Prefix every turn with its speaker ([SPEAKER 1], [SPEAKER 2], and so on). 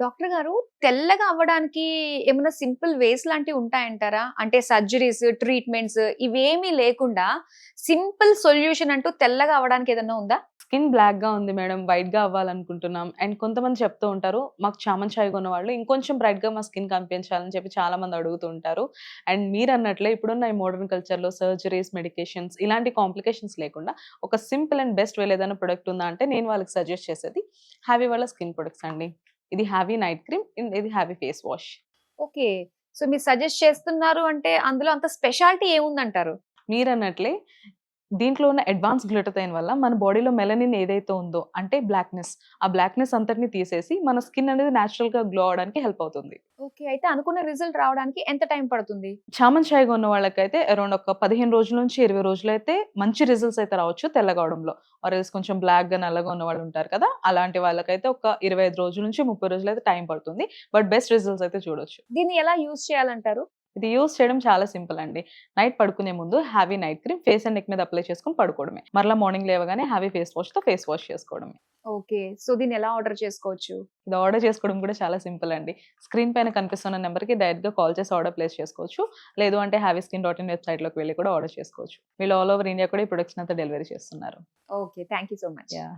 [SPEAKER 1] Doctor గారు తెల్లగా అవ్వడానికి ఏమైనా సింపుల్ వేస్ లాంటివి ఉంటాయంటారా? అంటే సర్జరీస్, ట్రీట్మెంట్స్ ఇవేమీ లేకుండా సింపుల్ సొల్యూషన్ అంటూ తెల్లగా అవ్వడానికి ఏదన్నా ఉందా?
[SPEAKER 2] స్కిన్ బ్లాక్‌గా ఉంది మేడం. వైట్‌గా అవ్వాలనుకుంటున్నాం. అండ్ కొంతమంది చెప్తూ ఉంటారు, మాకు చామన్ చాయ్ కొన్నవాళ్ళు ఇంకొంచెం బ్రైట్‌గా మా స్కిన్ కనిపించాలని చెప్పి చాలామంది అడుగుతూ ఉంటారు. అండ్ మీరన్నట్లే ఇప్పుడున్న ఈ మోడర్న్ కల్చర్‌లో సర్జరీస్, మెడికేషన్స్ ఇలాంటి కాంప్లికేషన్స్ లేకుండా ఒక సింపుల్ అండ్ బెస్ట్ వేలో ఏదైనా ప్రొడక్ట్ ఉందా అంటే నేను వాళ్ళకి సజెస్ట్ చేసేది హావీ వాళ్ళ స్కిన్ ప్రొడక్ట్స్ అండి. ఇది హావీ నైట్ క్రీమ్, ఇది హావీ ఫేస్ వాష్.
[SPEAKER 1] ఓకే. సో మీరు సజెస్ట్ చేస్తున్నారు అంటే అందులో అంత స్పెషాలిటీ ఏముందంటారు?
[SPEAKER 2] మీరన్నట్లే దీంట్లో ఉన్న అడ్వాన్స్ గ్లూటథైన్ వల్ల మన బాడీలో మెలనిన్ ఏదైతే ఉందో అంటే ఆ బ్లాక్‌నెస్ అంతటిని తీసేసి మన స్కిన్ అనేది నేచురల్‌గా గ్లో అవ్వడానికి హెల్ప్ అవుతుంది.
[SPEAKER 1] ఓకే. అయితే అనుకున్న రిజల్ట్ రావడానికి ఎంత టైం పడుతుంది?
[SPEAKER 2] చామన్ చాయ్ కొన్న వాళ్ళకైతే అరౌండ్ ఒక 15 రోజుల నుంచి 20 రోజులైతే మంచి రిజల్ట్స్ అయితే రావచ్చు తెల్లగవడంలో. ఆర్ ఎల్స్ కొంచెం బ్లాక్‌గా, నల్లగా ఉన్నవాళ్ళు ఉంటారు కదా! అలాంటి వాళ్ళకైతే ఒక 25 రోజుల నుంచి 30 రోజులైతే టైం పడుతుంది. బట్ బెస్ట్ రిజల్ట్స్ అయితే చూడొచ్చు.
[SPEAKER 1] దీన్ని ఎలా యూజ్ చేయాలంటారు?
[SPEAKER 2] ఇది యూజ్ చేయడం చాలా సింపుల్ అండి. నైట్ పడుకునే ముందు హావీ night cream face and neck మీద అప్లై చేసుకొని పడుకోవడమే. మరలా మార్నింగ్ లేవగానే హావీ ఫేస్ వాష్‌తో ఫేస్ వాష్ చేసుకోవడమే.
[SPEAKER 1] ఓకే. సో దీన్ని ఎలా ఆర్డర్ చేసుకోవచ్చు?
[SPEAKER 2] ఇది ఆర్డర్ చేసుకోవడం కూడా చాలా సింపుల్ అండి. స్క్రీన్ పైన కనిపిస్తున్న నంబర్‌కి డైరెక్ట్‌గా కాల్ చేసి ఆర్డర్ ప్లేస్ చేసుకోవచ్చు. లేదు అంటే haviskin.in వెబ్‌సైట్‌లోకి వెళ్లి కూడా ఆర్డర్ చేసుకోవచ్చు. వీళ్ళు ఆల్ ఓవర్ ఇండియా కూడా ఈ ప్రొడక్ట్స్‌ని అంతా డెలివరీ చేస్తున్నారు.
[SPEAKER 1] Okay. Thank you so much.
[SPEAKER 2] Yeah!